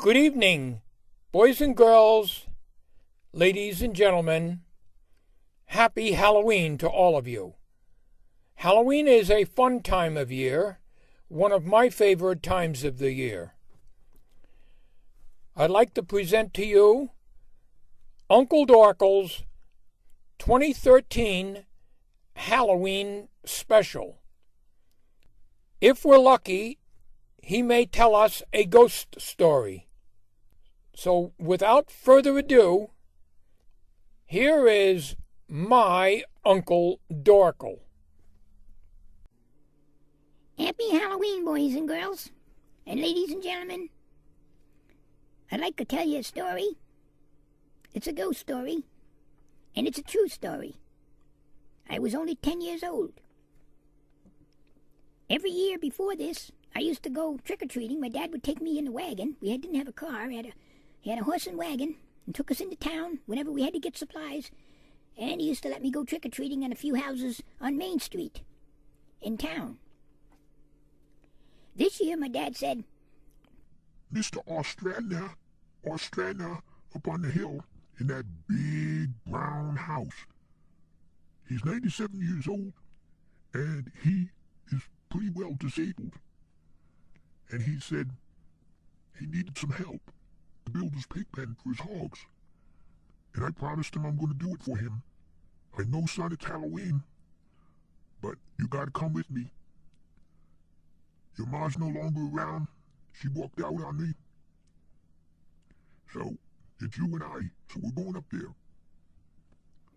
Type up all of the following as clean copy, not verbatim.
Good evening, boys and girls, ladies and gentlemen. Happy Halloween to all of you. Halloween is a fun time of year, one of my favorite times of the year. I'd like to present to you Uncle Dorkel's 2013 Halloween special. If we're lucky, he may tell us a ghost story. So without further ado, here is my Uncle Dorkel. Happy Halloween, boys and girls, and ladies and gentlemen. I'd like to tell you a story. It's a ghost story, and it's a true story. I was only 10 years old. Every year before this, I used to go trick-or-treating. My dad would take me in the wagon. We didn't have a car. He had a horse and wagon and took us into town whenever we had to get supplies. And he used to let me go trick-or-treating at a few houses on Main Street in town. This year, my dad said, Mr. Ostrander up on the hill in that big brown house. He's 97 years old, and he is pretty well disabled. And he said he needed some help to build his pig pen for his hogs. And I promised him I'm going to do it for him. I know, son, it's Halloween, but you got to come with me. Your ma's no longer around. She walked out on me. So, it's you and I. So we're going up there.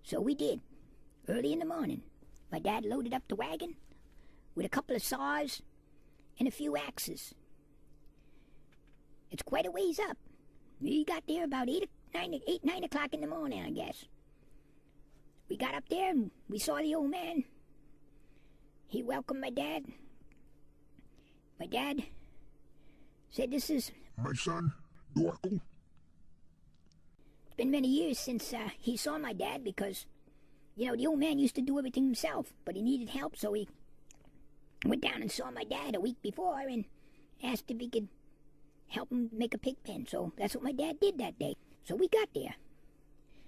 So we did. Early in the morning, my dad loaded up the wagon with a couple of saws and a few axes. It's quite a ways up. We got there about 9 o'clock in the morning, I guess. We got up there and we saw the old man. He welcomed my dad. My dad said, "This is my son, Dorkel." It's been many years since he saw my dad because, the old man used to do everything himself, but he needed help, so he went down and saw my dad a week before and asked if he could help him make a pig pen. So that's what my dad did that day. So we got there.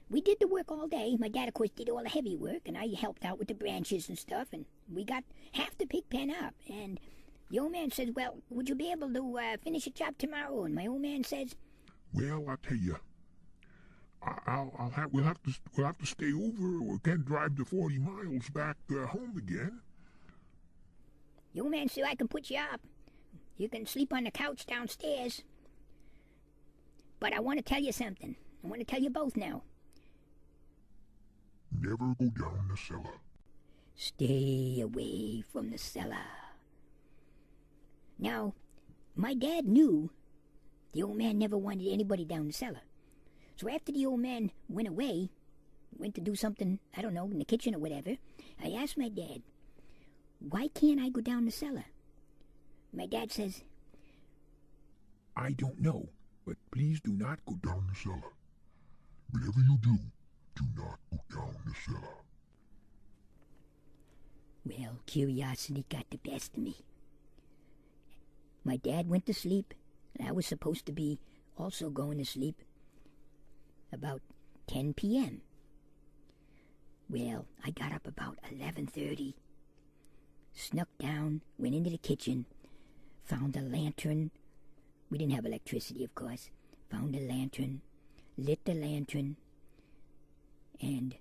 We did the work all day. My dad, of course, did all the heavy work, and I helped out with the branches and stuff, and we got half the pig pen up. And the old man says, "Well, would you be able to finish the job tomorrow?" And my old man says, "Well, I'll tell you, we'll have to stay over, or can't drive the 40 miles back home again." The old man said, "I can put you up. You can sleep on the couch downstairs. But I want to tell you something. I want to tell you both now. Never go down the cellar. Stay away from the cellar." Now, my dad knew the old man never wanted anybody down the cellar. So after the old man went away, went to do something, I don't know, in the kitchen or whatever, I asked my dad, "Why can't I go down the cellar?" My dad says, "I don't know, but please do not go down the cellar. Whatever you do not go down the cellar." Well, curiosity got the best of me. My dad went to sleep, and I was supposed to be also going to sleep about 10 p.m. Well, I got up about 11:30, snuck down, went into the kitchen, found a lantern. We didn't have electricity, of course. Found a lantern, lit the lantern, and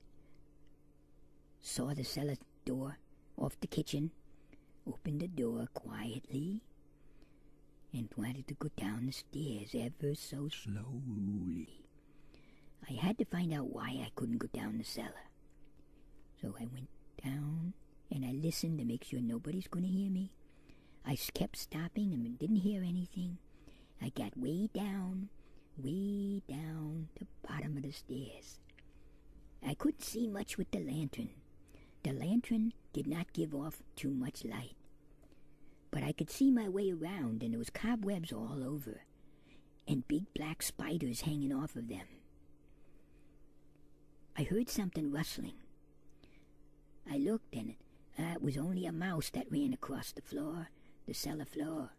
saw the cellar door off the kitchen, opened the door quietly, and wanted to go down the stairs ever so slowly. I had to find out why I couldn't go down the cellar. So I went down, and I listened to make sure nobody's going to hear me. I kept stopping and didn't hear anything. I got way down the bottom of the stairs. I couldn't see much with the lantern. The lantern did not give off too much light. But I could see my way around, and there was cobwebs all over, and big black spiders hanging off of them. I heard something rustling. I looked, and it was only a mouse that ran across the floor, the cellar floor.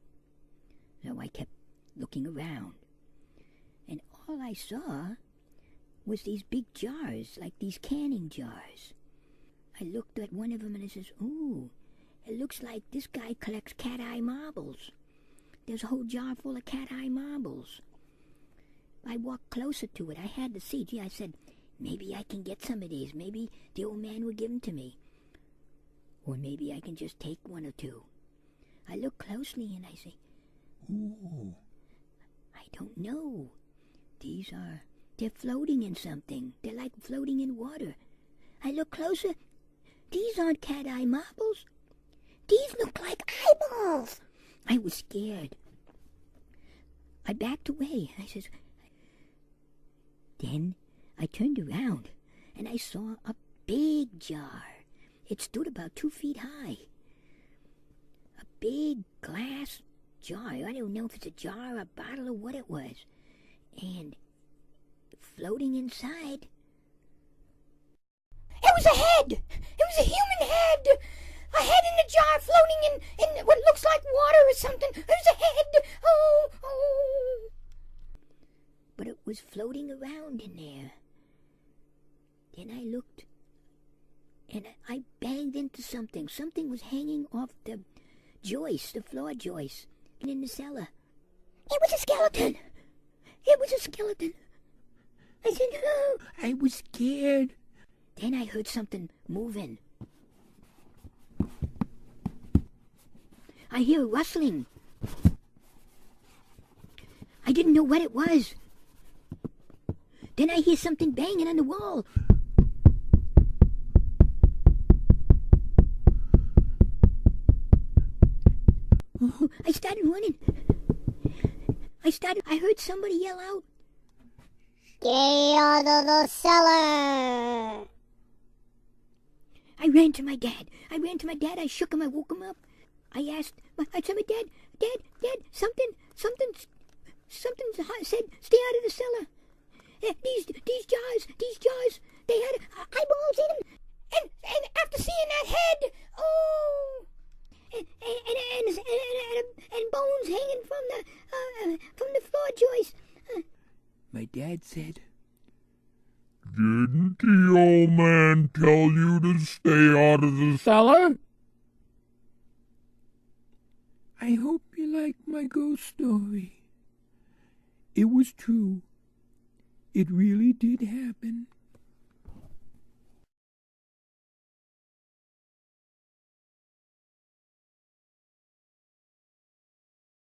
So I kept looking around. all I saw was these big jars, like these canning jars. I looked at one of them and I says, ooh, it looks like this guy collects cat-eye marbles. There's a whole jar full of cat-eye marbles. I walked closer to it. I had to see. Gee, I said, maybe I can get some of these. Maybe the old man would give them to me. Or maybe I can just take one or two. I look closely and I say, ooh, I don't know. They're floating in something. They're like floating in water. I look closer. These aren't cat-eye marbles. These look like eyeballs. I was scared. I backed away. I says, then I turned around and I saw a big jar. It stood about 2 feet high. A big glass jar. I don't know if it's a jar, a bottle, or what it was. And floating inside, it was a head! It was a human head! A head in a jar floating in what looks like water or something. It was a head! Oh! But it was floating around in there. Then I looked, and I banged into something. Something was hanging off the joist, the floor joist, and in the cellar. It was a skeleton! It was a skeleton! I said, no! I was scared. Then I heard something moving. I hear a rustling. I didn't know what it was. Then I hear something banging on the wall. Oh, I started running. I heard somebody yell out, "Get out of the cellar!" I ran to my dad. I shook him. I woke him up. I said, my Dad, something said, stay out of the cellar. These jars, they had eyeballs in them. And after seeing that head, oh, and bones hanging from the floor joist. My dad said, Didn't the old man tell you to stay out of the cellar? I hope you like my ghost story. It was true. It really did happen.